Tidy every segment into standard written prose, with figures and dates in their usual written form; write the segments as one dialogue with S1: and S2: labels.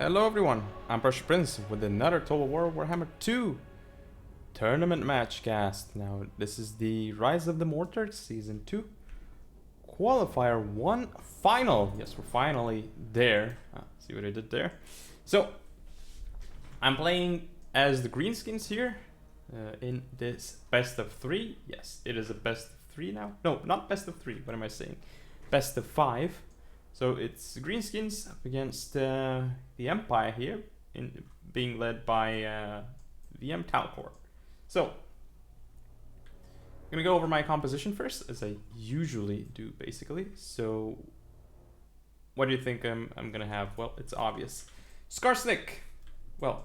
S1: Hello everyone, I'm PrussianPrince with another Total War Warhammer 2 Tournament Match cast. Now this is the Rise of the Mortarchs Season 2 Qualifier 1 Final. Yes, we're finally there. See what I did there? So, I'm playing as the Greenskins here in this best of 3. Yes, it is a best of 3 now. No, not best of 3, what am I saying? Best of 5. So it's Greenskins up against the Empire here, being led by Talcore. So I'm gonna go over my composition first, as I usually do, basically. So what do you think I'm gonna have? Well, it's obvious. Skarsnik. Well,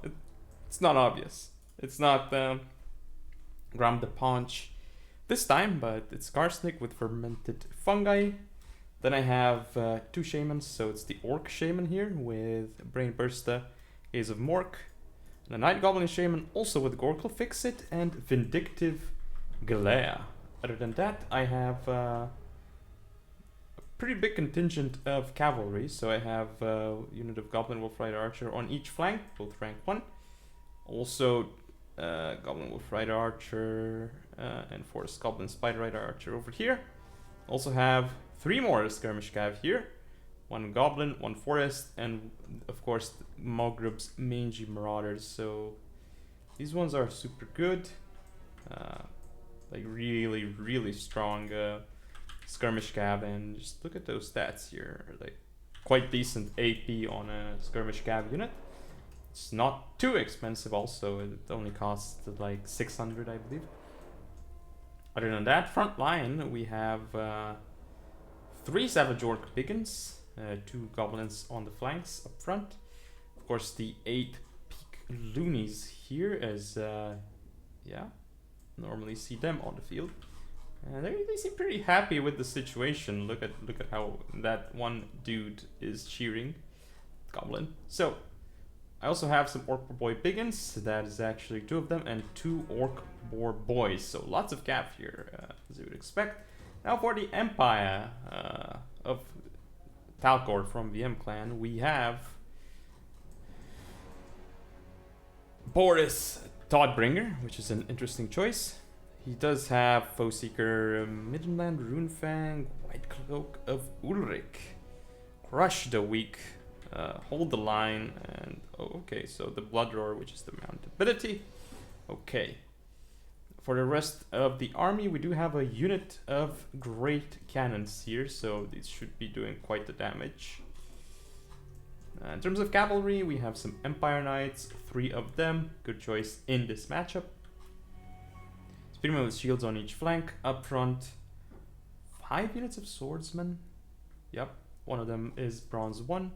S1: it's not obvious. It's not Gram de Punch this time, but it's Skarsnik with fermented fungi. Then I have 2 shamans, so it's the Orc Shaman here with Brain Bursta, Gaze of Mork, and a Night Goblin Shaman also with Gorkle Fixit and Vindictive Glare. Other than that, I have a pretty big contingent of cavalry, so I have a unit of Goblin Wolf Rider Archer on each flank, both rank 1. Also, Goblin Wolf Rider Archer and Forest Goblin Spider Rider Archer over here. Also have 3 more skirmish cav here, 1 goblin, 1 forest, and of course Mogreb's mangy marauders. So these ones are super good, like really strong skirmish cav, and just look at those stats here, like quite decent AP on a skirmish cav unit. It's not too expensive also, it only costs like 600 I believe. Other than that, front line we have 3 Savage Orc Biggins, 2 Goblins on the flanks up front. Of course, the 8 Peak Loonies here, as yeah, normally see them on the field. And they seem pretty happy with the situation. Look at how that one dude is cheering, Goblin. So I also have some Orc Boy Biggins. That is actually 2 of them, and 2 Orc Boar Boys. So lots of cap here, as you would expect. Now for the Empire of Talcore from the M clan, we have Boris Todbringer, which is an interesting choice. He does have Foe Seeker, Midland Runefang, White Cloak of Ulrich, Crush the Weak, Hold the Line, and okay, so the Blood Roar, which is the mount ability. Okay. For the rest of the army, we do have a unit of great cannons here, so these should be doing quite the damage. In terms of cavalry, we have some Empire Knights, 3 of them. Good choice in this matchup. Spearmen with shields on each flank. Up front, 5 units of swordsmen. Yep, one of them is bronze 1.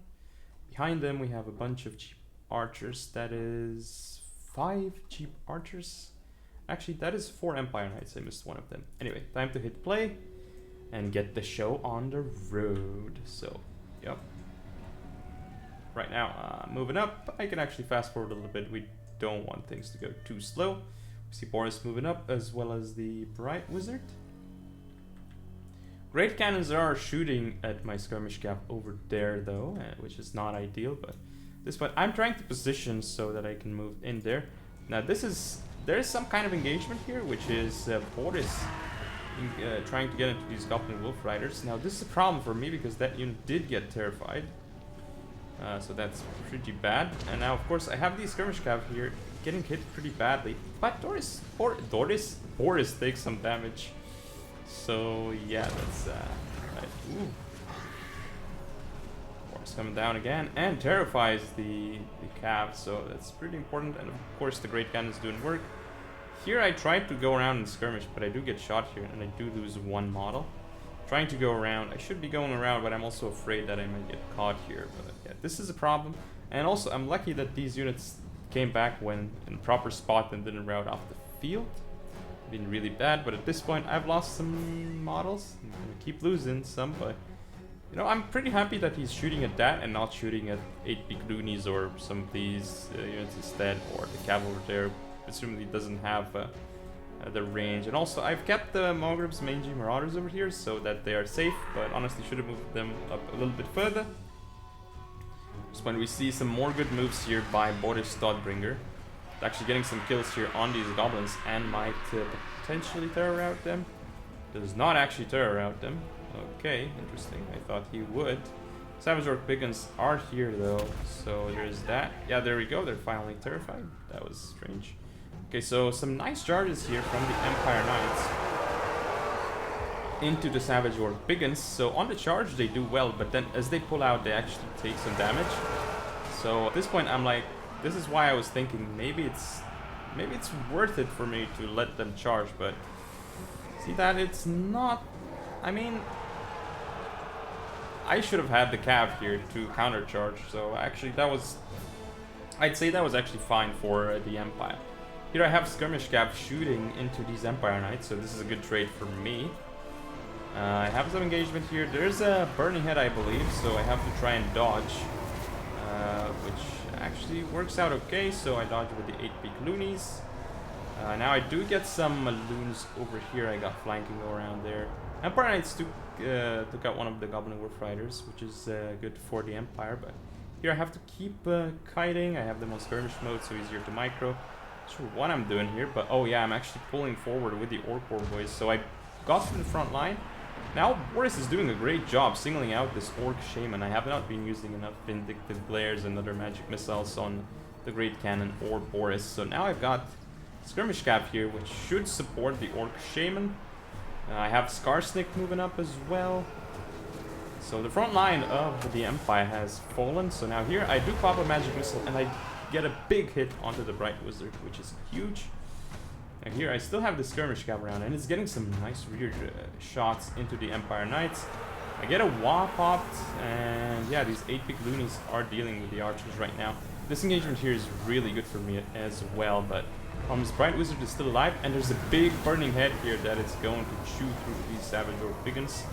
S1: Behind them, we have a bunch of cheap archers. That is 5 cheap archers. Actually, that is 4 Empire Knights. I missed one of them. Anyway, time to hit play and get the show on the road. So, yep. Right now, moving up. I can actually fast forward a little bit. We don't want things to go too slow. We see Boris moving up, as well as the Bright Wizard. Great cannons are shooting at my skirmish cap over there, though, which is not ideal. But at this point, I'm trying to position so that I can move in there. Now, there is some kind of engagement here, which is Boris trying to get into these Goblin Wolf Riders. Now, this is a problem for me because that unit did get terrified. So that's pretty bad. And now, of course, I have these skirmish cav here getting hit pretty badly. But Boris takes some damage. So, yeah, that's right. Ooh. Boris coming down again and terrifies the cav, so that's pretty important. And of course, the great cannon is doing work. Here I tried to go around and skirmish, but I do get shot here, and I do lose 1 model. Trying to go around. I should be going around, but I'm also afraid that I might get caught here. But yeah, this is a problem. And also, I'm lucky that these units came back when in a proper spot and didn't route off the field. Been really bad, but at this point, I've lost some models. I'm gonna keep losing some, but you know, I'm pretty happy that he's shooting at that and not shooting at 8 big loonies or some of these units instead, or the cavalry there. Presumably doesn't have the range. And also, I've kept the Mogreb's mangy marauders over here so that they are safe, but honestly should have moved them up a little bit further. point, we see some more good moves here by Boris Stodbringer. Actually getting some kills here on these goblins and might potentially terror out them. Does not actually terror out them. Okay, interesting. I thought he would. Savage Orc Piggins are here though, so there's that. Yeah, there we go. They're finally terrified. That was strange. Okay, so some nice charges here from the Empire Knights into the Savage Orc Piggins. So on the charge they do well, but then as they pull out they actually take some damage. So at this point I'm like, this is why I was thinking maybe it's worth it for me to let them charge, but see that it's not. I mean, I should have had the Cav here to counter charge, so actually that was, I'd say that was actually fine for the Empire. Here I have Skirmish Cav shooting into these Empire Knights, so this is a good trade for me. I have some engagement here. There's a Burning Head, I believe, so I have to try and dodge, which actually works out okay. So I dodge with the 8-peak loonies. Now I do get some loons over here. I got flanking around there. Empire Knights took out one of the Goblin Wolf Riders, which is good for the Empire, but here I have to keep kiting. I have them on skirmish mode, so easier to micro. Not sure what I'm doing here, but oh yeah, I'm actually pulling forward with the Orc War boys. So I got to the front line. Now Boris is doing a great job singling out this Orc Shaman. I have not been using enough Vindictive Glares and other magic missiles on the Great Cannon or Boris. So now I've got Skirmish Cav here, which should support the Orc Shaman. I have Skarsnik moving up as well. So the front line of the Empire has fallen. So now here I do pop a magic missile and I get a big hit onto the Bright Wizard, which is huge. And here I still have the Skirmish Cav around and it's getting some nice rear shots into the Empire Knights. I get a wah popped, and yeah, these 8-peak loonies are dealing with the archers right now. This engagement here is really good for me as well, but this Bright Wizard is still alive, and there's a big Burning Head here that is going to chew through these Savage Orc Piggins.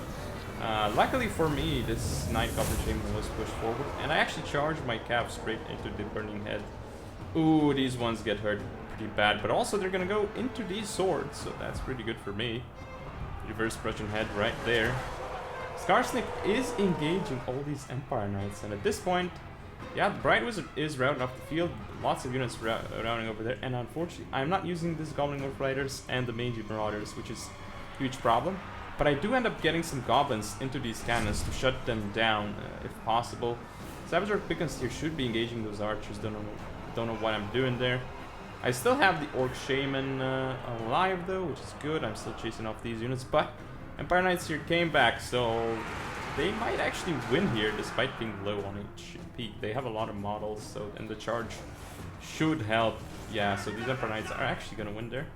S1: Luckily for me, this Night Goblin Shaman was pushed forward, and I actually charged my Cav straight into the Burning Head. Ooh, these ones get hurt pretty bad, but also they're gonna go into these swords, so that's pretty good for me. Reverse Prussian Head right there. Skarsnik is engaging all these Empire Knights, and at this point, yeah, the Bright Wizard is routing off the field. Lots of units routing over there, and unfortunately, I'm not using this Goblin Wolf Riders and the Mangy Marauders, which is a huge problem. But I do end up getting some goblins into these cannons to shut them down, if possible. Savage Orc Piggins here should be engaging those archers. Don't know what I'm doing there. I still have the Orc Shaman alive though, which is good. I'm still chasing off these units, but Empire Knights here came back, so they might actually win here despite being low on HP. They have a lot of models, so and the charge should help. Yeah, so these Empire Knights are actually gonna win there.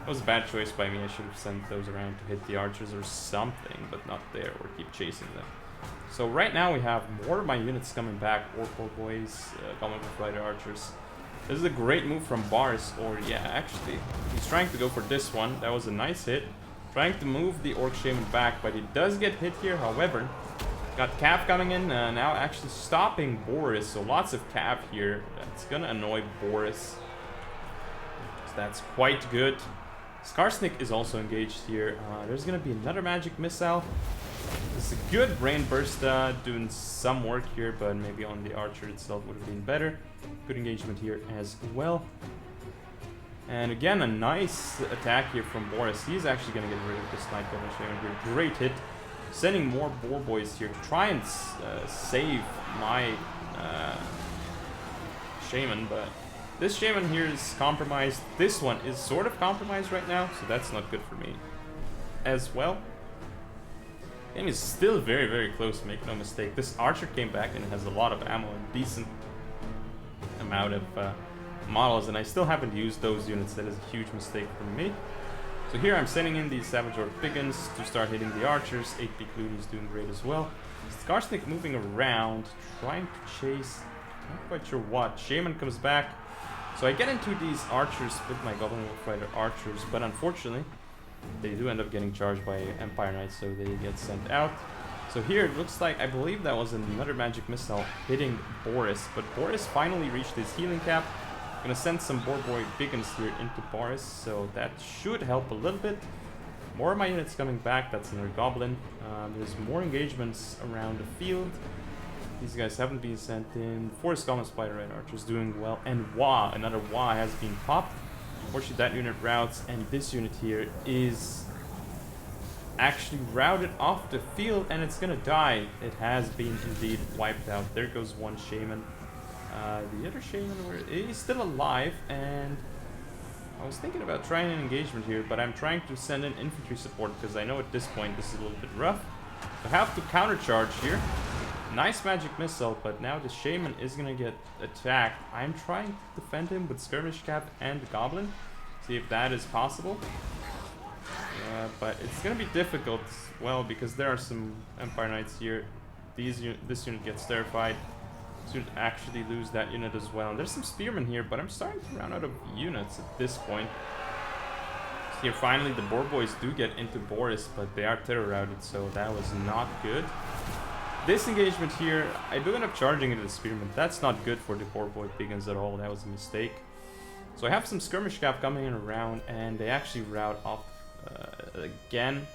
S1: That was a bad choice by me. I should have sent those around to hit the archers or something, but not there, or keep chasing them. So right now we have more of my units coming back. Orc boys, Goblin Wolf Rider archers. This is a great move from Boris, or yeah, actually, he's trying to go for this one. That was a nice hit. Trying to move the Orc Shaman back, but he does get hit here. However, got Cav coming in, now actually stopping Boris. So lots of Cav here. That's gonna annoy Boris. So that's quite good. Skarsnik is also engaged here. There's gonna be another magic missile. It's a good Brain Burst, doing some work here, but maybe on the archer itself would have been better. Good engagement here as well. And again, a nice attack here from Boris. He's actually going to get rid of this Night Goblin Shaman here. Great hit. Sending more Boar Boys here to try and save my Shaman, but this Shaman here is compromised. This one is sort of compromised right now, so that's not good for me as well. Game is still very, very close, make no mistake. This archer came back and has a lot of ammo and decent amount of models, and I still haven't used those units. That is a huge mistake from me. So here I'm sending in these Savage Orc Piggins to start hitting the archers. 8-peak Looney is doing great as well. Skarsnik moving around, trying to chase, not quite sure what. Shaman comes back. So I get into these archers with my Goblin Wolf Rider archers, but unfortunately, they do end up getting charged by Empire Knights, so they get sent out. So here it looks like, I believe that was another magic missile hitting Boris, but Boris finally reached his healing cap. Gonna send some Boar Boy Piggins here into Boris, so that should help a little bit. More of my units coming back. That's another Goblin. There's more engagements around the field. These guys haven't been sent in. 4 Scum Spider Red Archers doing well. And Wah, another Wah has been popped. Unfortunately, that unit routes, and this unit here is actually routed off the field, and it's gonna die. It has been indeed wiped out. There goes one Shaman. The other Shaman, he's still alive, and I was thinking about trying an engagement here, but I'm trying to send in infantry support because I know at this point this is a little bit rough. I have to countercharge here. Nice magic missile, but now the Shaman is gonna get attacked. I'm trying to defend him with Skirmish Cap and Goblin. See if that is possible. But it's gonna be difficult, well, because there are some Empire Knights here. This unit gets terrified. This unit actually lose that unit as well. And there's some Spearmen here, but I'm starting to run out of units at this point. So here, finally, the Boar Boys do get into Boris, but they are terror routed, so that was not good. This engagement here, I do end up charging into the Spearmen. That's not good for the Boar Boy Piggins at all. That was a mistake. So I have some Skirmish Cap coming in around, and they actually route off again.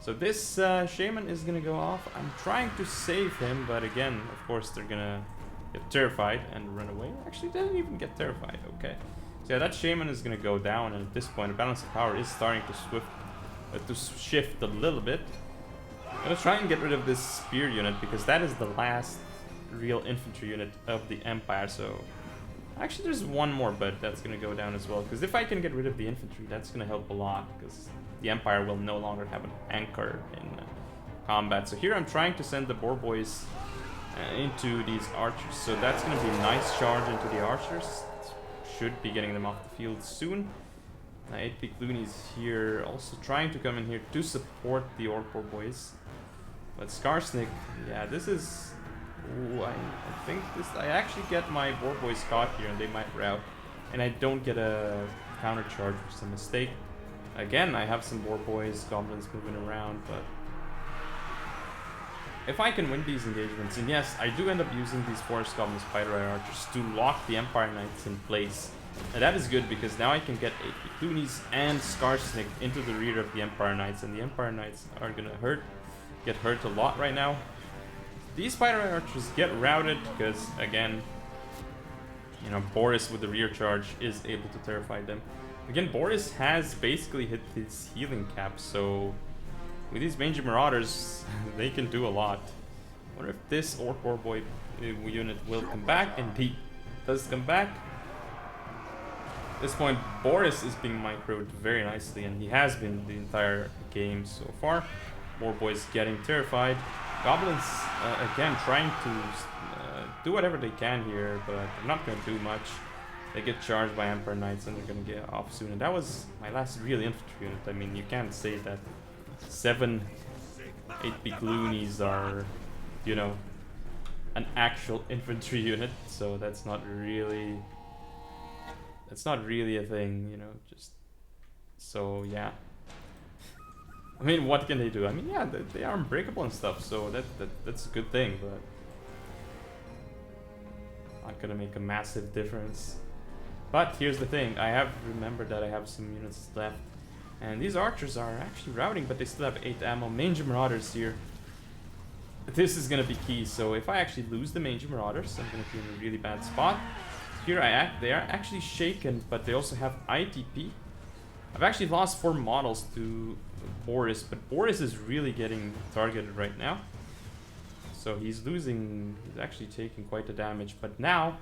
S1: So this Shaman is gonna go off. I'm trying to save him, but again, of course, they're gonna get terrified and run away. Actually, they didn't even get terrified. Okay. So yeah, that Shaman is gonna go down, and at this point, the balance of power is starting to shift a little bit. I'm gonna try and get rid of this spear unit because that is the last real infantry unit of the Empire. So actually, there's one more, but that's gonna go down as well. Because if I can get rid of the infantry, that's gonna help a lot. Because the Empire will no longer have an anchor in combat. So here I'm trying to send the Boar Boys into these archers. So that's gonna be a nice charge into the archers. Should be getting them off the field soon. 8 Loonies here, also trying to come in here to support the Orc Boar Boys. But Skarsnik, yeah, this is... Ooh, I think this... I actually get my Boar Boys caught here, and they might rout. And I don't get a counter charge, which is a mistake. Again, I have some Boar Boys, Goblins moving around, but... if I can win these engagements, and yes, I do end up using these Forest Goblin Spider Eye Archers to lock the Empire Knights in place. And that is good because now I can get 8 Loonies and Skarsnik into the rear of the Empire Knights, and the Empire Knights are gonna get hurt a lot right now. These Spider Eye Archers get routed because, again, you know, Boris with the rear charge is able to terrify them. Again, Boris has basically hit his healing cap, so with these Mangy Marauders, they can do a lot. I wonder if this Orc Boar Boy unit will come back, and he does come back. At this point, Boris is being microed very nicely, and he has been the entire game so far. Boar Boys getting terrified. Goblins, again, trying to do whatever they can here, but they're not going to do much. They get charged by Emperor Knights, and they're going to get off soon. And that was my last real infantry unit. I mean, you can't say that 7 8 Loonies are, you know, an actual infantry unit. So that's not really a thing, you know. Just so yeah. I mean, what can they do? I mean, yeah, they are unbreakable and stuff, so that's a good thing, but not gonna make a massive difference. But here's the thing: I have remembered that I have some units left, and these archers are actually routing, but they still have 8 ammo. Mangy Marauders here. This is gonna be key. So if I actually lose the Mangy Marauders, I'm gonna be in a really bad spot. Here they are actually shaken, but they also have ITP. I've actually lost 4 models to Boris, but Boris is really getting targeted right now. So he's actually taking quite the damage. But now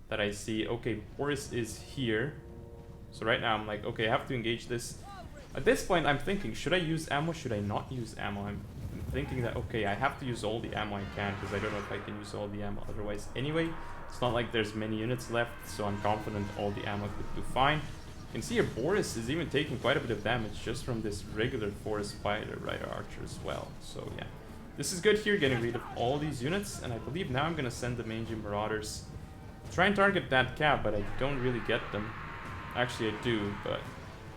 S1: that I see, okay, Boris is here. So right now I'm like, okay, I have to engage this. At this point I'm thinking, should I use ammo? Should I not use ammo? I'm thinking that, okay, I have to use all the ammo I can, because I don't know if I can use all the ammo otherwise anyway. It's not like there's many units left, so I'm confident all the ammo could do fine. You can see here Boris is even taking quite a bit of damage just from this regular Forest Spider Rider Archer as well. So yeah, this is good here, getting rid of all these units, and I believe now I'm gonna send the Mangy Marauders. Try and target that cap, but I don't really get them. Actually I do, but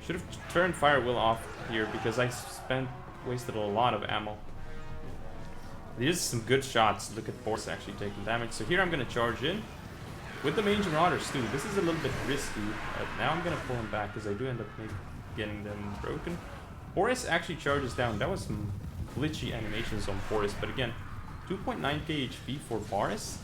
S1: should have turned Fire Will off here because I wasted a lot of ammo. These are some good shots. Look at Boris actually taking damage. So here I'm gonna charge in with the Mangy Marauders too. This is a little bit risky, but now I'm gonna pull him back because I do end up getting them broken. Boris actually charges down. That was some glitchy animations on Boris, but again, 2.9k HP for Boris.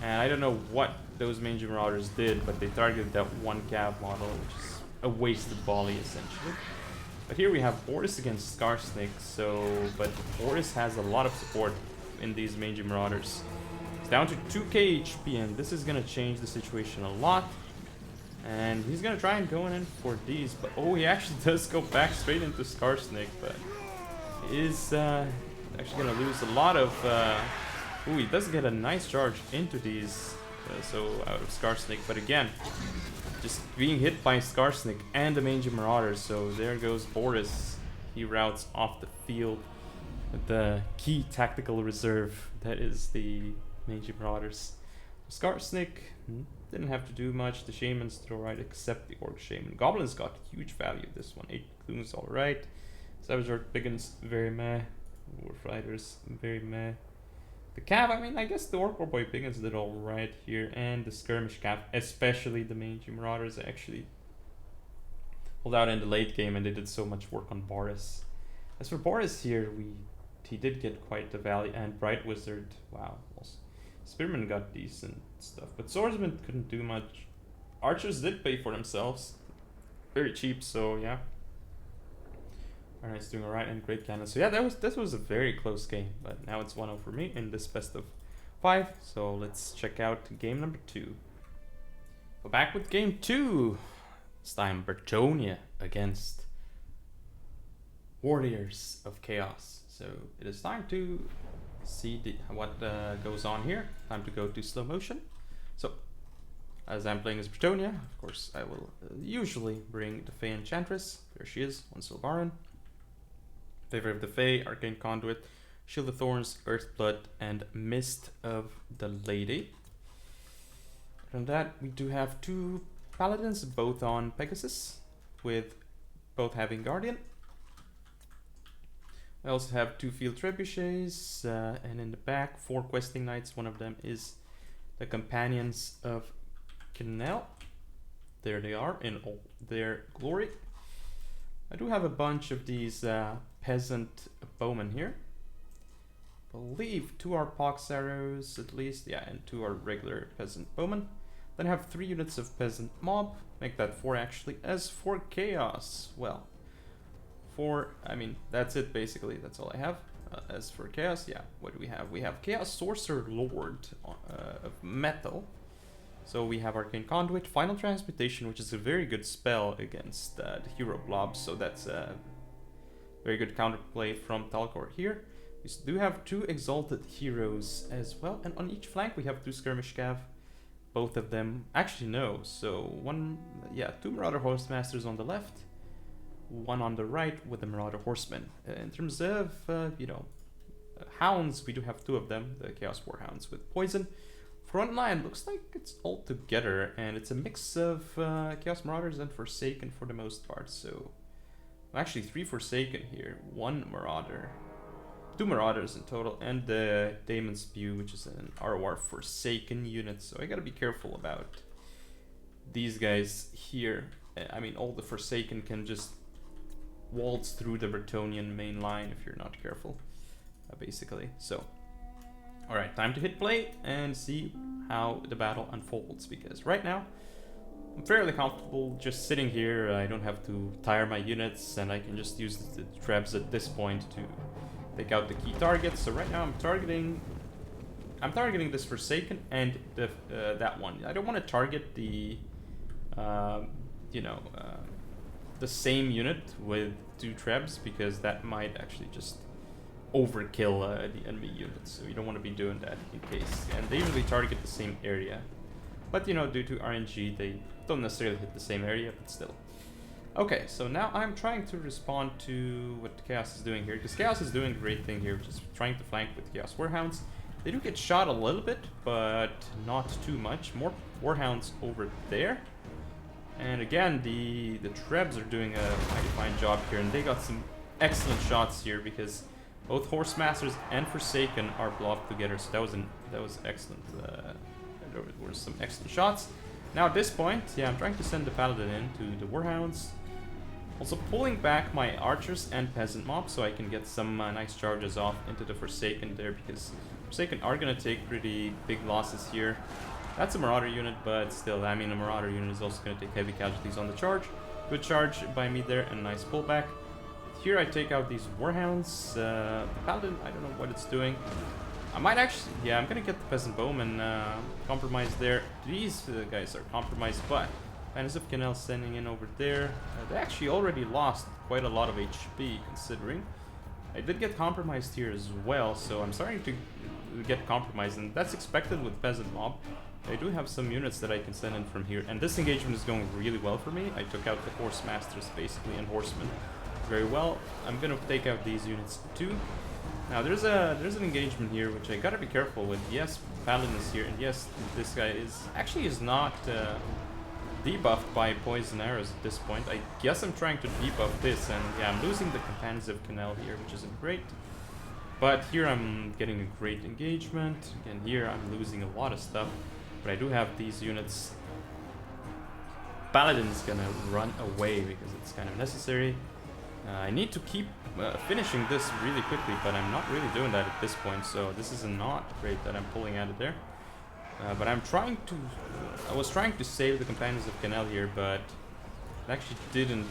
S1: And I don't know what those Mangy Marauders did, but they targeted that one cav model, which is a wasted volley essentially. But here we have Boris against Skarsnik, but Boris has a lot of support in these Mangy Marauders. It's down to 2k HP, and this is gonna change the situation a lot. And he's gonna try and go in for these, but oh, he actually does go back straight into Skarsnik, but he is actually gonna lose a lot of. Ooh, he does get a nice charge into these, so out of Skarsnik, but again, just being hit by Skarsnik and the Mangy Marauders, so there goes Boris. He routes off the field with the key tactical reserve that is the Mangy Marauders. Skarsnik didn't have to do much. The Shamans did alright, except the Orc Shaman. Goblins got huge value this one. 8 Clues alright. Savage Orc Biggins, very meh. Wolf Riders, very meh. The Cav, I mean, I guess the Orc Boy Biggins did alright here, and the Skirmish Cav, especially the Mangy Marauders, actually pulled out in the late game, and they did so much work on Boris. As for Boris here, he did get quite the value, and Bright Wizard, wow. Also, Spearman got decent stuff, but Swordsman couldn't do much. Archers did pay for themselves, very cheap, so yeah. Alright, doing alright, and great cannon. So yeah, this was a very close game, but now it's 1-0 for me in this best of 5. So let's check out game number 2. We're back with game 2. This time Bretonnia against Warriors of Chaos. So it is time to see what goes on here. Time to go to slow motion. So as I'm playing as Bretonnia, of course I will usually bring the Fey Enchantress. There she is, one Silvarin. Favor of the Fae, Arcane Conduit, Shield of Thorns, Earthblood, and Mist of the Lady. From that, we do have 2 Paladins, both on Pegasus, with both having Guardian. I also have 2 Field Trebuchets, and in the back, 4 Questing Knights. One of them is the Companions of Kinnell. There they are in all their glory. I do have a bunch of these peasant bowmen here. I believe 2 are pox arrows at least, yeah, and 2 are regular peasant bowmen. Then I have 3 units of peasant mob, make that 4 actually. As for chaos, well, I mean, that's it basically, that's all I have. As for chaos, yeah, what do we have? We have Chaos Sorcerer Lord of Metal. So we have Arcane Conduit, Final Transmutation, which is a very good spell against the Hero Blobs, so that's a very good counterplay from Talcore here. We do have 2 Exalted Heroes as well, and on each flank we have 2 Skirmish Cav. Both of them, actually no, so 2 Marauder Horsemasters on the left, 1 on the right with the Marauder Horsemen. In terms of, Hounds, we do have 2 of them, the Chaos Warhounds with Poison. Front line looks like it's all together, and it's a mix of Chaos Marauders and Forsaken for the most part. So, actually 3 Forsaken here, 1 Marauder, 2 Marauders in total, and the Daemon Spew, which is an ROR Forsaken unit. So I gotta be careful about these guys here. I mean, all the Forsaken can just waltz through the Bretonnian main line if you're not careful, basically. So. Alright, time to hit play and see how the battle unfolds, because right now I'm fairly comfortable just sitting here. I don't have to tire my units, and I can just use the trebs at this point to take out the key targets. So right now I'm targeting this Forsaken and that one. I don't want to target the the same unit with 2 trebs, because that might actually just overkill the enemy units, so you don't want to be doing that in case. And they usually target the same area, but due to RNG they don't necessarily hit the same area, but still. Okay, so now I'm trying to respond to what Chaos is doing here, because Chaos is doing a great thing here, which is trying to flank with Chaos Warhounds. They do get shot a little bit, but not too much. More Warhounds over there. And again, the Trebs are doing a mighty fine job here, and they got some excellent shots here, because both Horsemasters and Forsaken are blocked together, so that was excellent. There were some excellent shots. Now at this point, yeah, I'm trying to send the Paladin in to the Warhounds. Also pulling back my Archers and Peasant Mob so I can get some nice charges off into the Forsaken there, because Forsaken are gonna take pretty big losses here. That's a Marauder unit, but still, I mean, a Marauder unit is also gonna take heavy casualties on the charge. Good charge by me there, and nice pullback. Here I take out these Warhounds. The Paladin, I don't know what it's doing. I might actually, yeah, I'm gonna get the Peasant Bowman compromised there. These guys are compromised, but Banners of Canal sending in over there. They actually already lost quite a lot of HP, considering. I did get compromised here as well, so I'm starting to get compromised, and that's expected with Peasant Mob. I do have some units that I can send in from here, and this engagement is going really well for me. I took out the Horse Masters, basically, and Horsemen very well. I'm gonna take out these units too. Now there's an engagement here which I gotta be careful with. Yes, Paladin is here, and yes, this guy is not debuffed by poison arrows at this point. I guess I'm trying to debuff this, and yeah, I'm losing the Companions of Canal here, which isn't great. But here I'm getting a great engagement, and here I'm losing a lot of stuff. But I do have these units. Paladin's gonna run away because it's kind of necessary. I need to keep finishing this really quickly, but I'm not really doing that at this point, so this is not great that I'm pulling out of there. But I'm trying to... I was trying to save the Companions of Canal here, but it actually didn't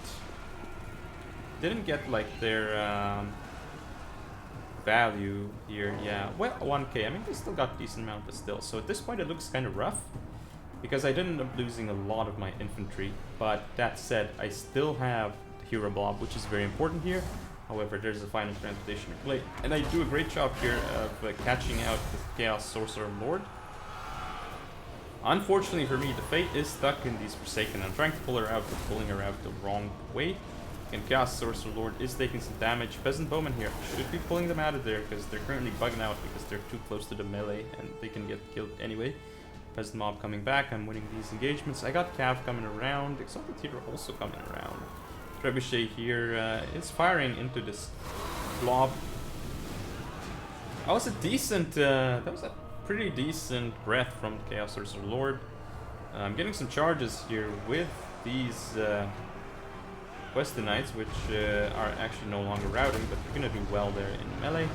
S1: get like their value here. Yeah, well, 1k. I mean, they still got decent amount, but still. So at this point it looks kind of rough, because I did end up losing a lot of my infantry. But that said, I still have the Hero Blob, which is very important here. However, there's a final transportation in play, and I do a great job here of catching out the Chaos Sorcerer Lord. Unfortunately for me, the Fate is stuck in these Forsaken. I'm trying to pull her out, but pulling her out the wrong way. And Chaos Sorcerer Lord is taking some damage. Peasant Bowman here should be pulling them out of there, because they're currently bugging out because they're too close to the melee and they can get killed anyway. Peasant Mob coming back, I'm winning these engagements. I got Cav coming around, Exalted Hero also coming around. Trebuchet here is firing into this blob. That was a decent, that was a pretty decent breath from the Chaos Sorcerer Lord. I'm getting some charges here with these Questing Knights, which are actually no longer routing, but they're gonna do well there in melee.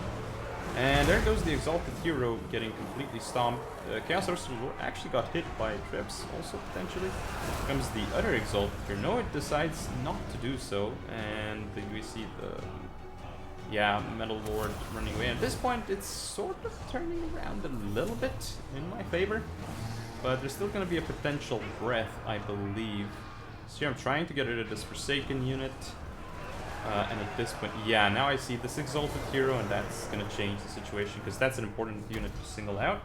S1: And there goes the Exalted Hero getting completely stomped. Chaos Sorcerer Lord actually got hit by Trebs, also potentially. Here comes the other Exalted Hero. No, it decides not to do so, and we see the Metal Lord running away. At this point, it's sort of turning around a little bit in my favor, but there's still gonna be a potential breath, I believe. So here I'm trying to get rid of this Forsaken unit. And at this point, yeah, now I see this Exalted Hero, and that's going to change the situation, because that's an important unit to single out.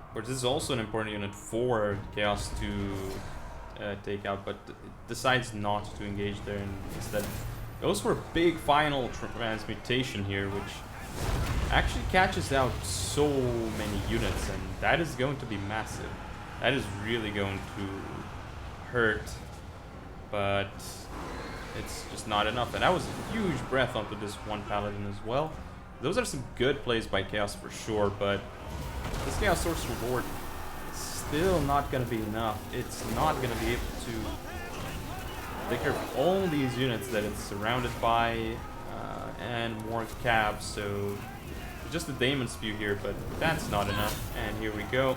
S1: Of course, this is also an important unit for Chaos to take out, but it decides not to engage there, and instead goes for a big final transmutation here, which actually catches out so many units, and that is going to be massive. That is really going to hurt, but it's just not enough. And that was a huge breath onto this one Paladin as well. Those are some good plays by Chaos for sure, but this Chaos Sorcerer Lord is still not going to be enough. It's not going to be able to take care of all these units that it's surrounded by, and more cabs, so just a Daemon Spew here, but that's not enough. And here we go.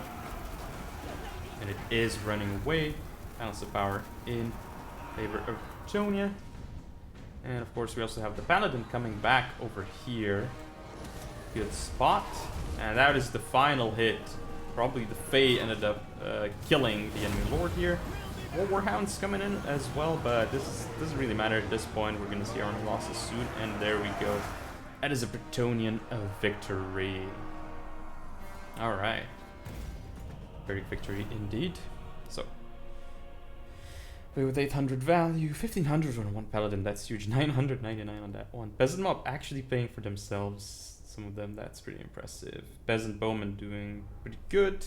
S1: And it is running away. Balance of power in favor of Tonia. And of course we also have the Paladin coming back over here. Good spot. And that is the final hit. Probably the Fae ended up killing the enemy lord here. More Warhounds coming in as well, but this doesn't really matter at this point. We're going to see army losses soon, and there we go. That is a Bretonnian victory. Alright. Very victory indeed. So, with 800 value, 1500 on one Paladin, that's huge. 999 on that one. Peasant Mob actually paying for themselves. Some of them, that's pretty impressive. Peasant Bowman doing pretty good.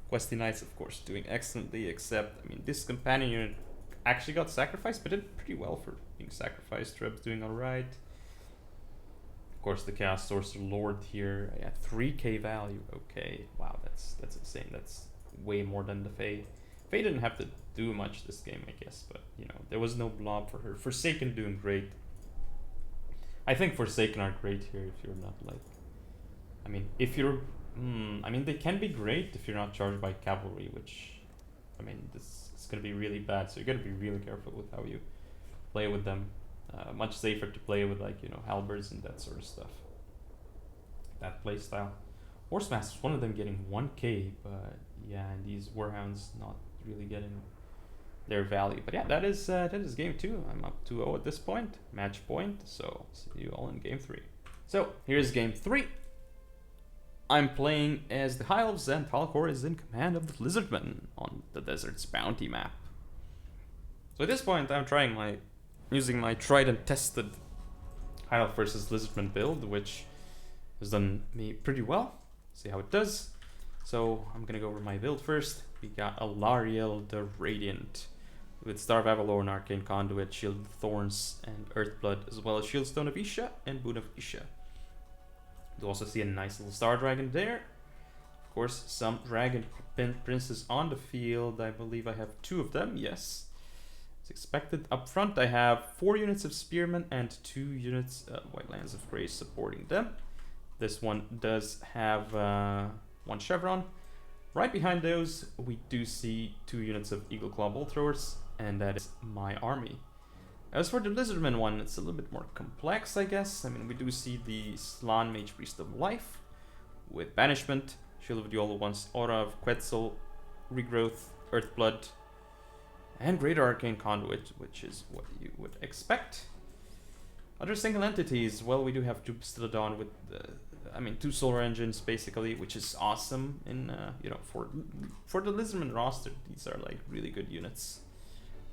S1: Questing Knights, of course, doing excellently, except, I mean, this companion unit actually got sacrificed, but did pretty well for being sacrificed. Treb's doing alright. Of course, the Chaos Sorcerer Lord here, yeah, 3k value. Okay, wow, that's insane. That's way more than the Fae. Fae didn't have to do much this game, I guess, but, you know, there was no blob for her. Forsaken doing great. I think Forsaken are great here if you're not, like, I mean, if you're... I mean, they can be great if you're not charged by cavalry, which... I mean, this is going to be really bad, so you got to be really careful with how you play with them. Much safer to play with, like, you know, halberds and that sort of stuff. That play style. Horsemasters, one of them getting 1k, but yeah, and these Warhounds not really getting their value. But yeah, that is game 2. I'm up 2-0 at this point, match point, so see you all in game 3. So here's game 3. I'm playing as the Elves, and Talcore is in command of the Lizardman on the Desert's Bounty map. So at this point, I'm using my tried and tested Elf versus Lizardman build, which has done me pretty well. See how it does. So I'm gonna go over my build first. We got Alariel the Radiant with Star of Avalor, Arcane Conduit, Shield of Thorns, and Earthblood, as well as Shieldstone of Isha and Boon of Isha. You also see a nice little Star Dragon there. Of course, some Dragon Princes on the field. I believe I have 2 of them, yes. As expected. Up front, I have 4 units of Spearmen and 2 units of White Lands of Grace supporting them. This one does have 1 Chevron. Right behind those, we do see 2 units of Eagle Claw Bolt Throwers, and that is my army. As for the Lizardman one, it's a little bit more complex, I guess. I mean, we do see the Slan Mage Priest of Life with Banishment, Shield of the Old Ones, Aura of Quetzal, Regrowth, Earthblood, and Greater Arcane Conduit, which is what you would expect. Other single entities, well, we do have 2 Bastillodon with, 2 Solar Engines, basically, which is awesome in, you know, for the Lizardman roster. These are, like, really good units.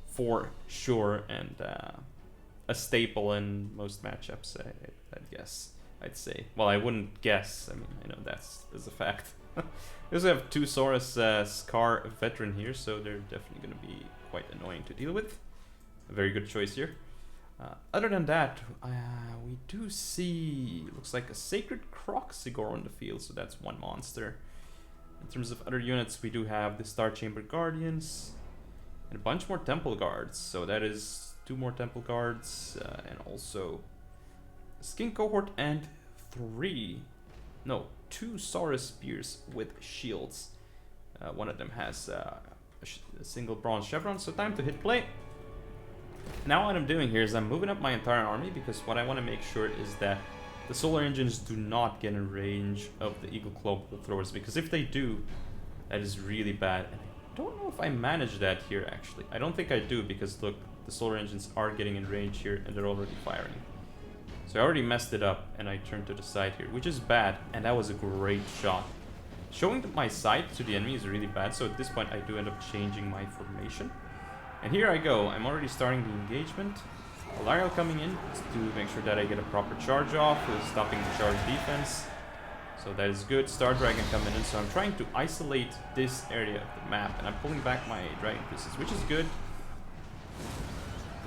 S1: For sure, and a staple in most matchups, I'd guess. I'd say. Well, I wouldn't guess. I mean, I know that's a fact. We also have 2 Saurus Scar Veteran here, so they're definitely going to be quite annoying to deal with. A very good choice here. Other than that, we do see, looks like a Sacred Croxigor on the field, so that's 1 monster. In terms of other units, we do have the Star Chamber Guardians, and a bunch more Temple Guards, so that is 2 more Temple Guards, and also a Skink Cohort and 2 Saurus Spears with shields. One of them has a single Bronze Chevron, so time to hit play. Now what I'm doing here is I'm moving up my entire army, because what I want to make sure is that the Solar Engines do not get in range of the Eagle Claw Bolt Throwers, because if they do, that is really bad. And I don't know if I manage that here, actually. I don't think I do, because look, the Solar Engines are getting in range here and they're already firing. So I already messed it up and I turned to the side here, which is bad, and that was a great shot. Showing my side to the enemy is really bad, so at this point I do end up changing my formation. And here I go, I'm already starting the engagement. Alariel coming in to make sure that I get a proper charge off, stopping the charge defense. So that is good. Star Dragon coming in, so I'm trying to isolate this area of the map, and I'm pulling back my Dragon Princes, which is good.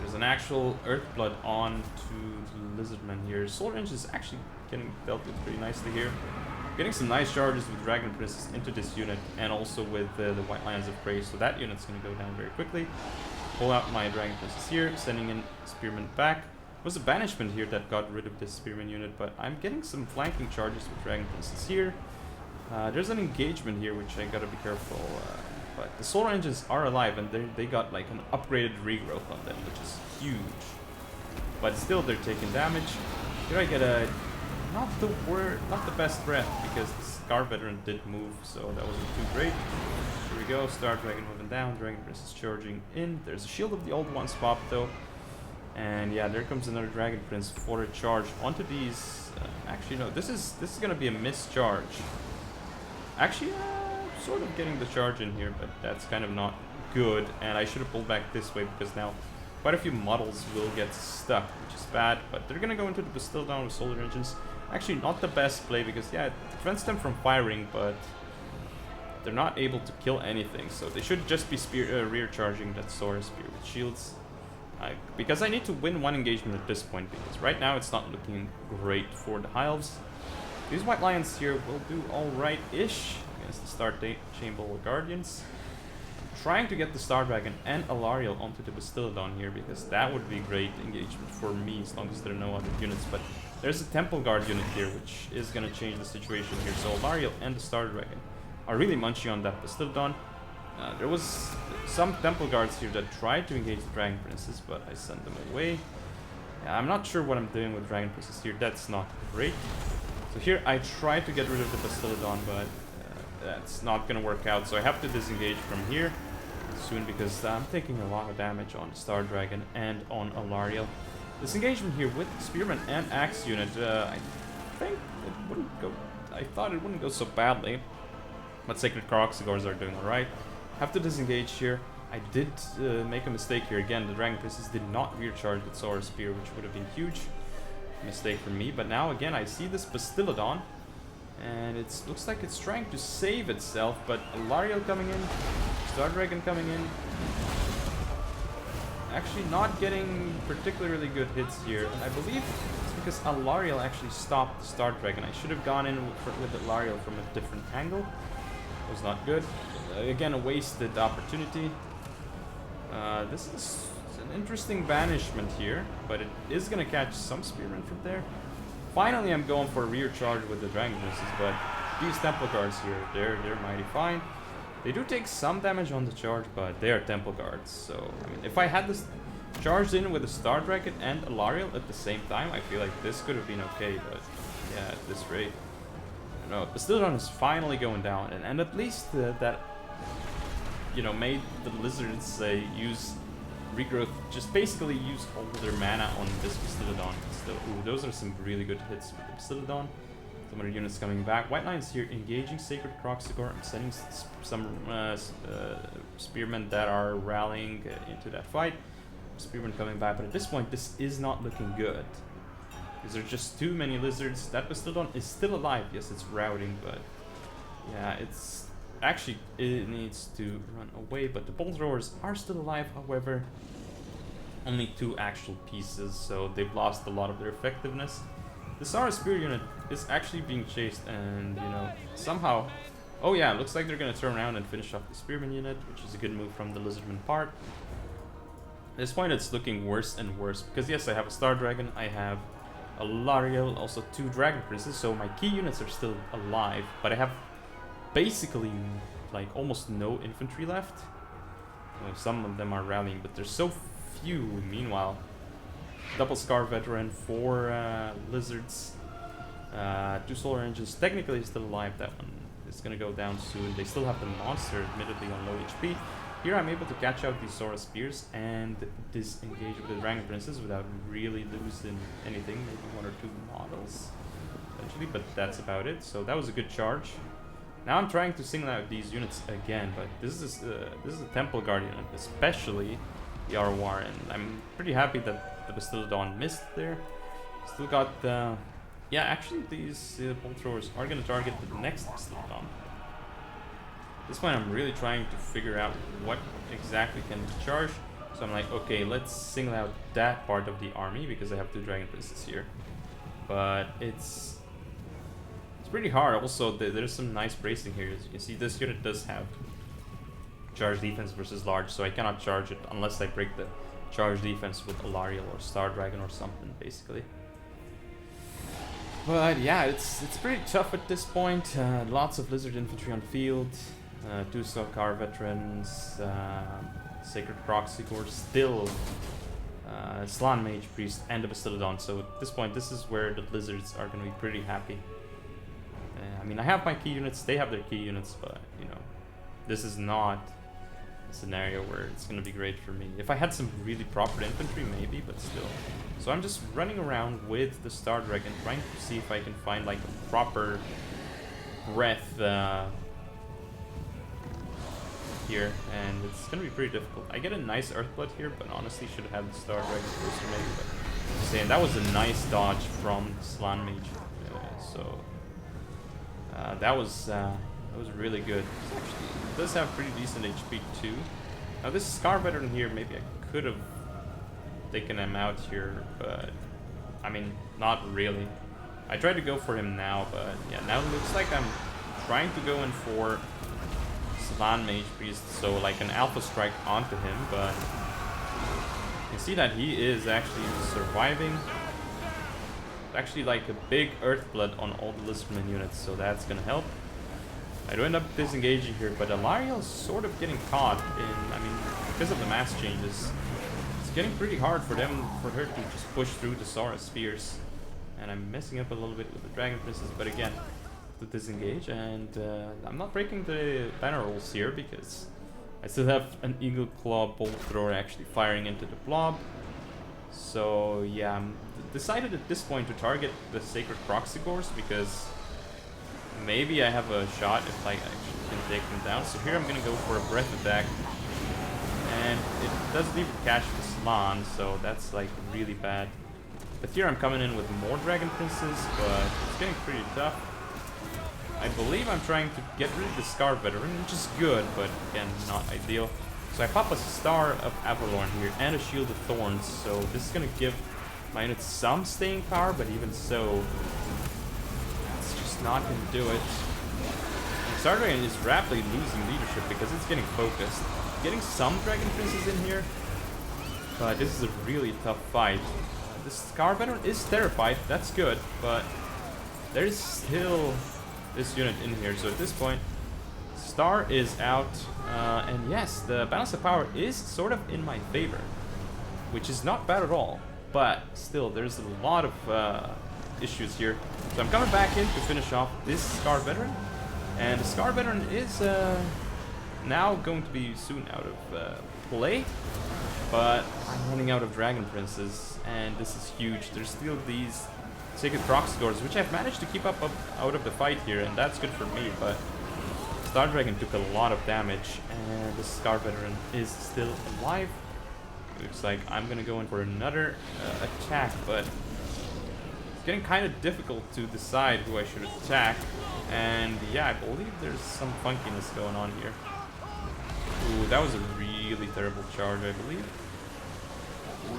S1: There's an actual Earthblood on to the Lizardman here. Solar Engine is actually getting dealt with pretty nicely here. Getting some nice charges with Dragon Princes into this unit, and also with the White Lions of Prey, so that unit's going to go down very quickly. Pull out my Dragon Princes here, sending in Spearman back. There was a Banishment here that got rid of this Spearman unit, but I'm getting some flanking charges with Dragon Princes here. There's an engagement here, which I gotta be careful. But the Solar Engines are alive, and they got like an upgraded regrowth on them, which is huge. But still, they're taking damage. Here I get a not the best breath, because the Scar Veteran did move, so that wasn't too great. Here we go, Star Dragon moving down, Dragon Prince is charging in. There's a Shield of the Old Ones pop though. And yeah, there comes another Dragon Prince for a charge onto these. Actually, no, this is gonna be a mischarge. Actually, sort of getting the charge in here, but that's kind of not good. And I should have pulled back this way, because now quite a few models will get stuck, which is bad. But they're gonna go into the Bastillodon with Solar Engines. Actually, not the best play, because yeah, it prevents them from firing, but they're not able to kill anything. So they should just be rear charging that Saurus Spear with shields. Because I need to win 1 engagement at this point, because right now it's not looking great for the Elves. These White Lions here will do alright-ish against the Star Chamber Guardians. I'm trying to get the Star Dragon and Alariel onto the Bastillodon here, because that would be great engagement for me, as long as there are no other units. But There's a Temple Guard unit here, which is gonna change the situation here. So Alariel and the Star Dragon are really munching on that Bastildon. There was some Temple Guards here that tried to engage the Dragon Princess, but I sent them away. Yeah, I'm not sure what I'm doing with Dragon Princess here. That's not great. So here I try to get rid of the Bastildon, but that's not gonna work out. So I have to disengage from here soon because I'm taking a lot of damage on the Star Dragon and on Alariel. This engagement here with Spearman and Axe unit, I think it wouldn't go. I thought it wouldn't go so badly, but Sacred Croxigors are doing alright. Have to disengage here. I did make a mistake here again. The Dragon Princess did not rear charge with Sora Spear, which would have been huge mistake for me. But now again, I see this Bastillodon, and it looks like it's trying to save itself. But Alariel coming in, Star Dragon coming in. Actually not getting particularly good hits here, and I believe it's because Alariel actually stopped the Star Dragon. I should have gone in with Alariel from a different angle. It was not good. Again, a wasted opportunity. This is an interesting banishment here, but it is going to catch some Spearmen from there. Finally, I'm going for a rear charge with the Dragon Princess, but these Temple Guards here, they're mighty fine. They do take some damage on the charge, but they are Temple Guards. So, I mean, if I had this charged in with the Star Dragon and Alariel at the same time, I feel like this could have been okay, but yeah, at this rate. No, Bastildon is finally going down, and at least that, you know, made the Lizards use regrowth, just basically use all their mana on this Bastildon. Still, ooh, those are some really good hits with the Bastildon. Some other units coming back. White Lions here engaging Sacred Croxigor. I'm sending some Spearmen that are rallying into that fight. Spearmen coming back, but at this point, this is not looking good. Because there are just too many Lizards. That Bastildon is still alive. Yes, it's routing, but yeah, it's actually, it needs to run away. But the Bolt Throwers are still alive, however. Only 2 actual pieces, so they've lost a lot of their effectiveness. The Sara Spear unit is actually being chased, and you know, somehow, oh yeah, looks like they're gonna turn around and finish off the Spearman unit, which is a good move from the Lizardman part. At this point, it's looking worse and worse because yes, I have a Star Dragon, I have a Lariel, also 2 Dragon Princes, so my key units are still alive, but I have basically like almost no infantry left. Well, some of them are rallying, but there's so few. Meanwhile, double Scar Veteran, 4 Lizards, 2 Solar Engines, technically still alive. That one is gonna go down soon. They still have the monster, admittedly on low HP. Here I'm able to catch out these Sora Spears and disengage with the Dragon Princess without really losing anything, maybe 1 or 2 models eventually, but that's about it. So that was a good charge. Now I'm trying to single out these units again, but this is a Temple Guardian, especially the Arwar, and I'm pretty happy that the Bastildon missed there. Still got the... yeah, actually these Bolt Throwers are going to target the next Bastildon. At this point I'm really trying to figure out what exactly can be charged. So I'm like, okay, let's single out that part of the army because I have 2 Dragon Princes here. But it's pretty hard. Also, there's some nice bracing here. As you can see, this unit does have charge defense versus large, so I cannot charge it unless I break the charge defense with Alariel or Star Dragon or something, basically. But yeah, it's pretty tough at this point. Lots of Lizard infantry on field, 2 Sokar veterans, Sacred Croxigor, still Slan Mage Priest, and the Bastildon. So at this point, this is where the Lizards are going to be pretty happy. I mean, I have my key units, they have their key units, but you know, this is not a scenario where it's going to be great for me. If I had some really proper infantry, maybe, but still. So I'm just running around with the Star Dragon, trying to see if I can find like a proper breath here, and it's going to be pretty difficult. I get a nice Earthblood here, but honestly should have had the Star Dragon first or maybe, but I'm saying that was a nice dodge from Slan Mage. So that was really good. Actually, it does have pretty decent HP too. Now this Scar Veteran here, maybe I could have taken him out here, but I mean, not really. I tried to go for him now, but yeah, now it looks like I'm trying to go in for Slan Mage Priest, so like an Alpha Strike onto him, but you can see that he is actually surviving. actually like a big Earthblood on all the Lizardman units, so that's gonna help. I do end up disengaging here, but Alariel's sort of getting caught in, I mean, because of the mass changes. It's getting pretty hard for her to just push through the Saurus Spheres. And I'm messing up a little bit with the Dragon Princess, but again, to disengage, and I'm not breaking the banner rolls here because I still have an Eagle Claw Bolt Thrower actually firing into the blob. So yeah, I'm decided at this point to target the Sacred Proxigors because maybe I have a shot if I actually can take them down. So here I'm gonna go for a Breath Attack, and it doesn't even catch the Slan, so that's like really bad. But here I'm coming in with more Dragon Princes, but it's getting pretty tough. I believe I'm trying to get rid of the Scar Veteran, which is good, but again, not ideal. So I pop a Star of Avalorn here and a Shield of Thorns, so this is gonna give my unit some staying power, but even so, it's just not gonna do it. Star Dragon is rapidly losing leadership because it's getting focused. Getting some Dragon Princes in here, but this is a really tough fight. The Scar Veteran is terrified, that's good, but there's still this unit in here. So at this point, Star is out, and yes, the balance of power is sort of in my favor, which is not bad at all, but still, there's a lot of issues here. So I'm coming back in to finish off this Scar Veteran, and the Scar Veteran is now going to be soon out of play. But I'm running out of Dragon Princes, and this is huge. There's still these Sacred Proxigors, which I've managed to keep up out of the fight here, and that's good for me, but Star Dragon took a lot of damage, and the Scar Veteran is still alive. Looks like I'm gonna go in for another attack, but it's getting kind of difficult to decide who I should attack, and yeah, I believe there's some funkiness going on here. Ooh, that was a really terrible charge, I believe.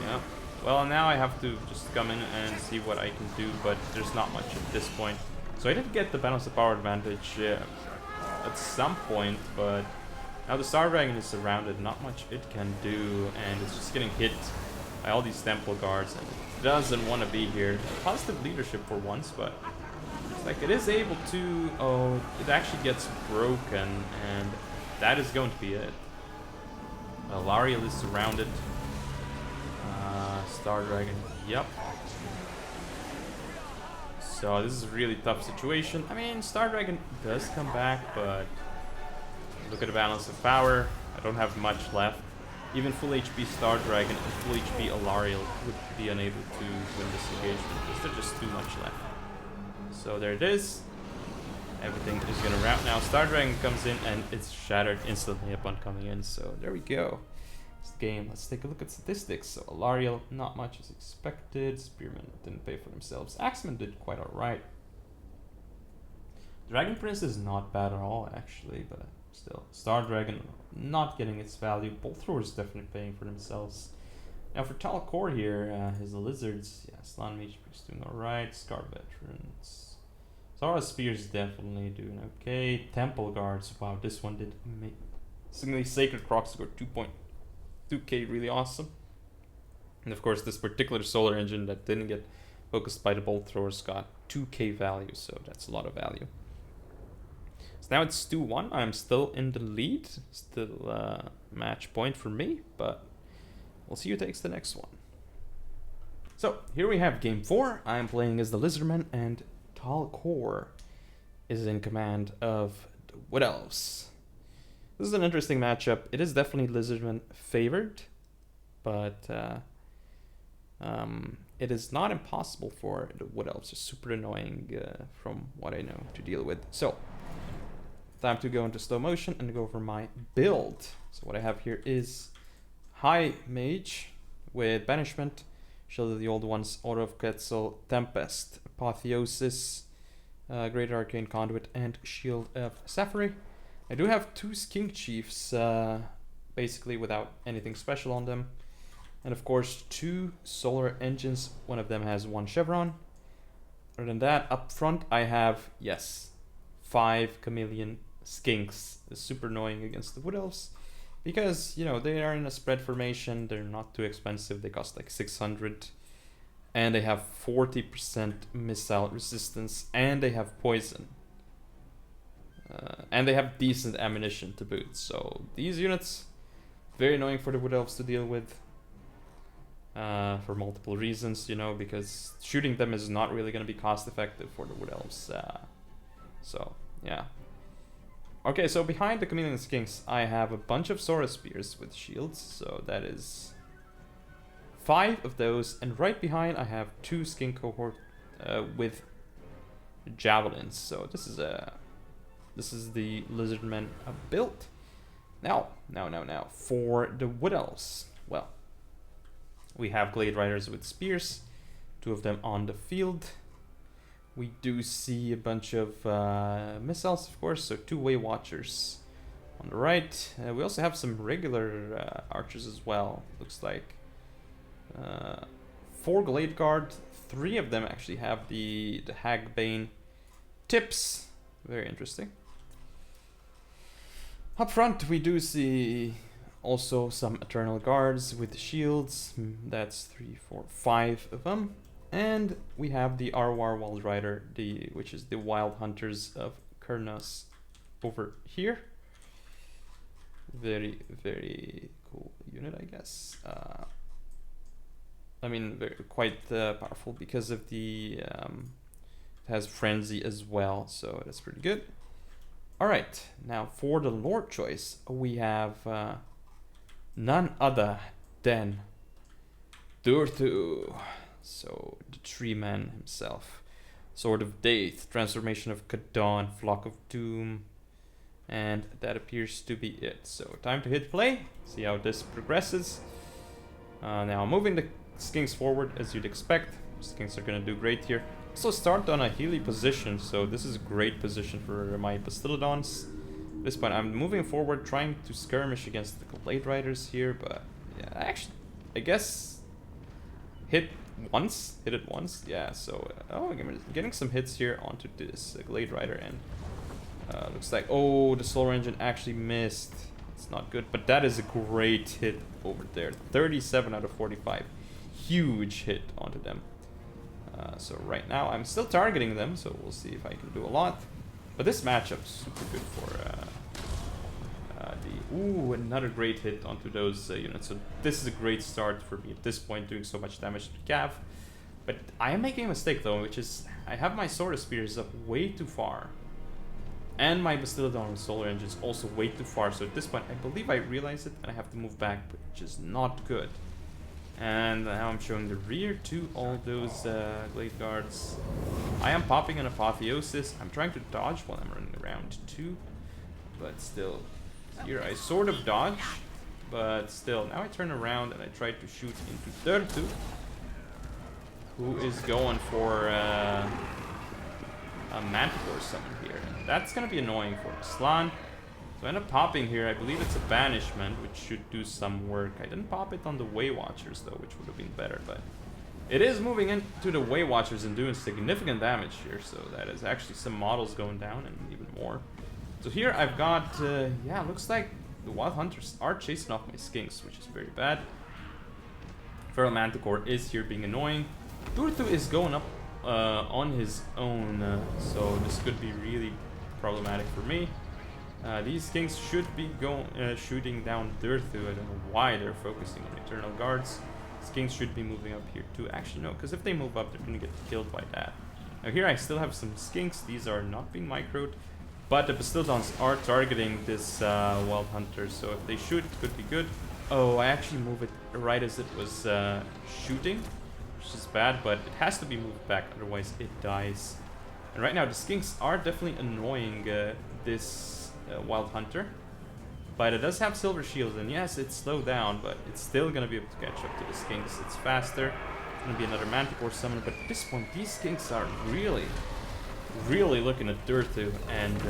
S1: Yeah. Well, now I have to just come in and see what I can do, but there's not much at this point. So I did get the balance of power advantage at some point, but now the Star Dragon is surrounded, not much it can do, and it's just getting hit by all these Temple Guards, and it doesn't want to be here. Positive leadership for once, but it's like it is able to... Oh, it actually gets broken, and that is going to be it. Lariel is surrounded. Star Dragon, yep. So this is a really tough situation. I mean, Star Dragon does come back, but look at the balance of power. I don't have much left. Even full HP Star Dragon and full HP Alariel would be unable to win this engagement because there's just too much left. So there it is. Everything is gonna rout now. Star Dragon comes in and it's shattered instantly upon coming in. So there we go. This game. Let's take a look at statistics. So Alariel, not much as expected. Spearmen didn't pay for themselves. Axemen did quite alright. Dragon Prince is not bad at all actually, but still. Star Dragon not getting its value. Bolt Throwers definitely paying for themselves. Now for Talcore here, his lizards, yeah, Slan Mage is doing alright. Scar Veterans. Saurus Spears definitely doing okay. Temple Guards, wow, this one did amazing. Sacred Proxigor 2.2k, really awesome. And of course, this particular solar engine that didn't get focused by the bolt throwers got 2k value, so that's a lot of value. So now it's 2-1. I'm still in the lead, still match point for me, but we'll see who takes the next one. So here we have game 4. I'm playing as the Lizardman, and Talcore is in command of the Wood Elves. This is an interesting matchup. It is definitely Lizardman favored, but it is not impossible for the Wood Elves. Are super annoying from what I know to deal with. So, time to go into slow motion and go for my build. So what I have here is High Mage with Banishment, Shield of the Old Ones, Order of Quetzal, Tempest, Apotheosis, Great Arcane Conduit, and Shield of Sapphire. I do have 2 Skink Chiefs, basically without anything special on them. And of course 2 Solar Engines, one of them has 1 Chevron. Other than that, up front I have, yes, 5 Chameleon Skinks. It's super annoying against the Wood Elves. Because, you know, they are in a spread formation, they're not too expensive, they cost like 600. And they have 40% missile resistance, and they have poison. And they have decent ammunition to boot. So these units, very annoying for the Wood Elves to deal with. For multiple reasons, you know, because shooting them is not really going to be cost effective for the Wood Elves. So, yeah. Okay, so behind the Chameleon Skinks, I have a bunch of Sora Spears with shields. So that is 5 of those. And right behind, I have 2 Skink cohort with javelins. So this is the Lizardman build. Now, for the Wood Elves, well, we have Glade Riders with spears, 2 of them on the field. We do see a bunch of missiles, of course, so 2 Way Watchers on the right. We also have some regular archers as well, looks like. 4 Glade Guard, 3 of them actually have the Hagbane tips. Very interesting. Up front, we do see also some Eternal Guards with shields. That's 3, 4, 5 of them. And we have the Arwar Wild Rider, which is the Wild Hunters of Kurnos over here. Very, very cool unit, I guess. I mean, quite powerful because of the... it has Frenzy as well, so that's pretty good. Alright, now for the Lord choice, we have none other than Durthu. So, the Tree Man himself. Sword of Death, Transformation of Kadon, Flock of Doom. And that appears to be it. So, time to hit play. See how this progresses. Now, moving the Skinks forward, as you'd expect. Skinks are going to do great here. Also start on a Healy position, so this is a great position for my Bastiladons. At this point, I'm moving forward, trying to skirmish against the Glade Riders here, but yeah, actually, I guess hit it once, yeah, so, oh, I'm getting some hits here onto this Glade Rider, and looks like, oh, the Solar Engine actually missed. It's not good, but that is a great hit over there. 37 out of 45. Huge hit onto them. So right now I'm still targeting them, so we'll see if I can do a lot. But this matchup's super good for ooh, another great hit onto those units. So this is a great start for me at this point, doing so much damage to Cav. But I am making a mistake though, which is I have my Sword of Spears up way too far. And my Bastiladon with Solar Engine is also way too far. So at this point I believe I realize it and I have to move back, which is not good. And now I'm showing the rear to all those Glade Guards. I am popping an Apotheosis. I'm trying to dodge while I'm running around too. But still, here I sort of dodge. But still, now I turn around and I try to shoot into Durthu, who is going for a Manticore summon here. And that's going to be annoying for Slan. So I end up popping here. I believe it's a banishment, which should do some work. I didn't pop it on the Way Watchers though, which would have been better, but it is moving into the Way Watchers and doing significant damage here. So that is actually some models going down and even more. So here I've got, yeah, looks like the Wild Hunters are chasing off my Skinks, which is very bad. Feral Manticore is here being annoying. Durthu is going up on his own, so this could be really problematic for me. These Skinks should be shooting down Durthu. I don't know why they're focusing on Eternal Guards. Skinks should be moving up here too. Actually, no, because if they move up, they're going to get killed by that. Now here I still have some Skinks. These are not being microed, but the Bastiladons are targeting this Wild Hunter, so if they shoot, it could be good. Oh, I actually moved it right as it was shooting, which is bad, but it has to be moved back, otherwise it dies. And right now, the Skinks are definitely annoying this Wild Hunter, but it does have Silver Shield, and yes, it's slowed down, but it's still gonna be able to catch up to the Skinks. It's faster. It's gonna be another Manticore summon, but at this point, these Skinks are really, really looking at Durthu and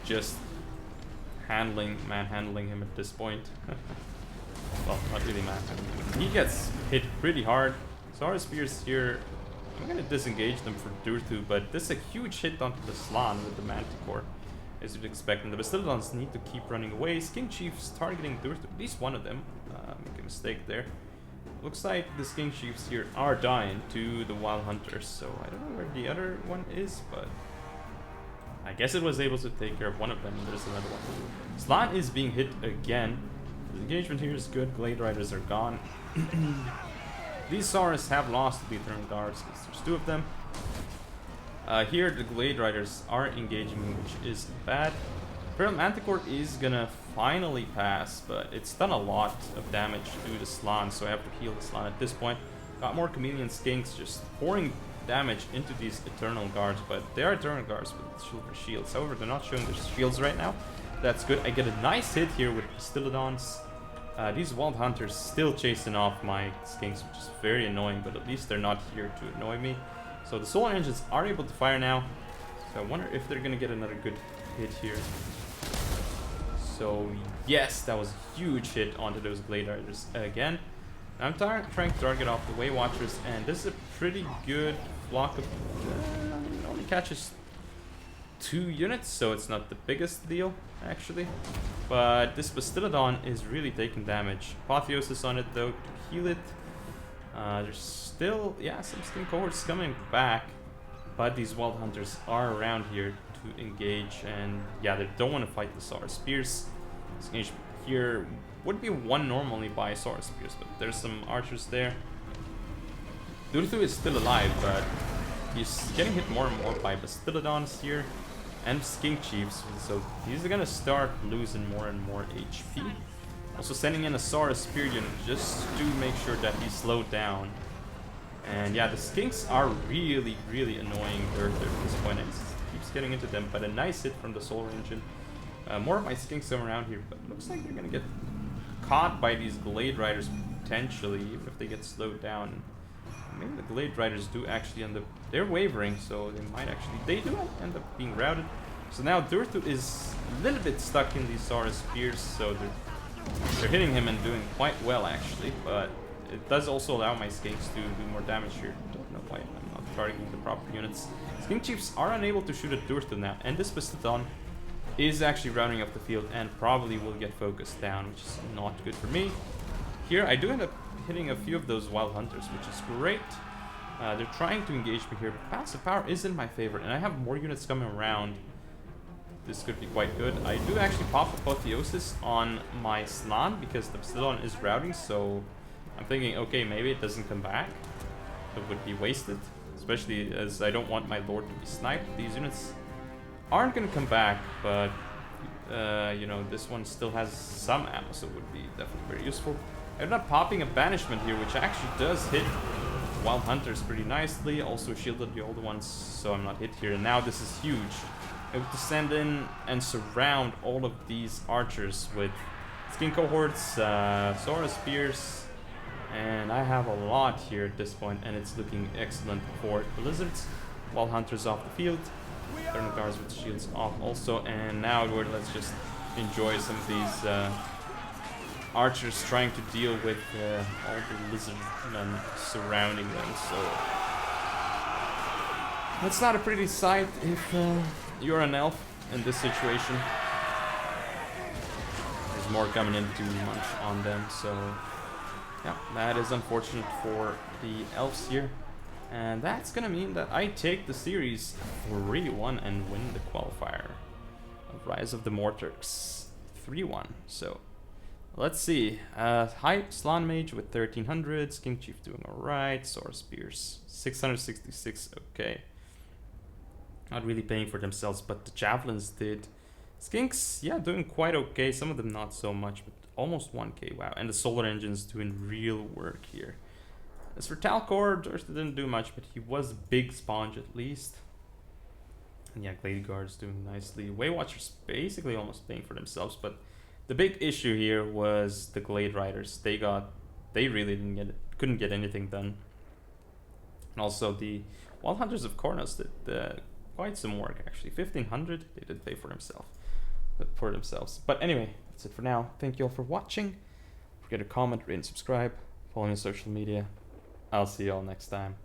S1: just manhandling him at this point. Well, not really manhandling him. He gets hit pretty hard. Sora Spears here. I'm gonna disengage them for Durthu, but this is a huge hit onto the Slan with the Manticore, as you'd expect. And the Bastiladons need to keep running away. Skink Chief's targeting Durthu, at least one of them. Make a mistake there. looks like the Skink Chiefs here are dying to the Wild Hunters, so I don't know where the other one is, but I guess it was able to take care of one of them, and there's another one. Slan is being hit again. The engagement here is good. Glade Riders are gone. These Saurus have lost the Eternal Guards because there's 2 of them. Here the Glade Riders are engaging me, which is bad. Manticore is gonna finally pass, but it's done a lot of damage to the Slan, so I have to heal the Slan at this point. Got more Chameleon Skinks just pouring damage into these Eternal Guards, but they are Eternal Guards with silver shields. However, they're not showing their shields right now. That's good. I get a nice hit here with Pistolodons. These Wild Hunters still chasing off my Skinks, which is very annoying, but at least they're not here to annoy me. So the Solar Engines are able to fire now. So I wonder if they're gonna get another good hit here. So yes, that was a huge hit onto those Glade Riders again. I'm trying to target off the Way Watchers, and this is a pretty good flock of... it only catches 2 units, so it's not the biggest deal, actually. But this Bastillodon is really taking damage. Apotheosis on it, though, to heal it. There's still, yeah, some skin cohorts coming back, but these Wild Hunters are around here to engage, and yeah, they don't want to fight the Saurus Spears. This engagement here would be won normally by Saurus Spears, but there's some archers there. Durthu is still alive, but he's getting hit more and more by Bastillodons here and Skink Chiefs, so he's gonna start losing more and more HP. Also sending in a Saurus Spear unit just to make sure that he's slowed down. And yeah, the Skinks are really, really annoying Durthu at this point. It keeps getting into them, but a nice hit from the Solar Engine. More of my Skinks come around here, but it looks like they're gonna get caught by these Glade Riders potentially, even if they get slowed down. Maybe the Glade Riders do actually end up... They're wavering, so they might actually... They do end up being routed. So now Durthu is a little bit stuck in these Saurus Spears, so they're hitting him and doing quite well, actually. But it does also allow my Skinks to do more damage here. Don't know why I'm not targeting the proper units. Skink Chiefs are unable to shoot at Durthu now, and this Pistodon is actually rounding up the field and probably will get focused down, which is not good for me. Here, I do end up hitting a few of those Wild Hunters, which is great. They're trying to engage me here, but passive power is in my favor, and I have more units coming around. This could be quite good. I do actually pop Apotheosis on my Slan because the Pistolodon is routing, so I'm thinking, okay, maybe it doesn't come back. It would be wasted, especially as I don't want my Lord to be sniped. These units aren't going to come back, but you know, this one still has some ammo, so it would be definitely very useful. I ended up popping a Banishment here, which actually does hit Wild Hunters pretty nicely. Also shielded the older ones, so I'm not hit here. And now this is huge. I have to send in and surround all of these archers with Skin Cohorts, Saurus Spears, and I have a lot here at this point, and it's looking excellent for the Lizards. Wild Hunters off the field. Eternal Guards with shields off also, and now let's just enjoy some of these archers trying to deal with all the Lizardmen surrounding them. So that's not a pretty sight if you're an elf in this situation. There's more coming in to munch on them, so yeah, that is unfortunate for the elves here. And that's gonna mean that I take the series 3-1 and win the qualifier of Rise of the Mortarchs 3-1. So let's see. High Slan Mage with 1300, Skink Chief doing alright, Saurus Spears 666, okay. Not really paying for themselves, but the Javelins did. Skinks, yeah, doing quite okay, some of them not so much, but almost 1k, wow. And the Solar Engine's doing real work here. As for Talcore, Durst didn't do much, but he was a big sponge at least. And yeah, Glade Guard's doing nicely. Way Watchers basically almost paying for themselves, but the big issue here was the Glade Riders. They really couldn't get anything done. And also the Wild Hunters of Kornos did quite some work actually. 1500, they did pay for themselves. But anyway, that's it for now. Thank you all for watching. Don't forget to comment, rate, and subscribe. Follow me on social media. I'll see you all next time.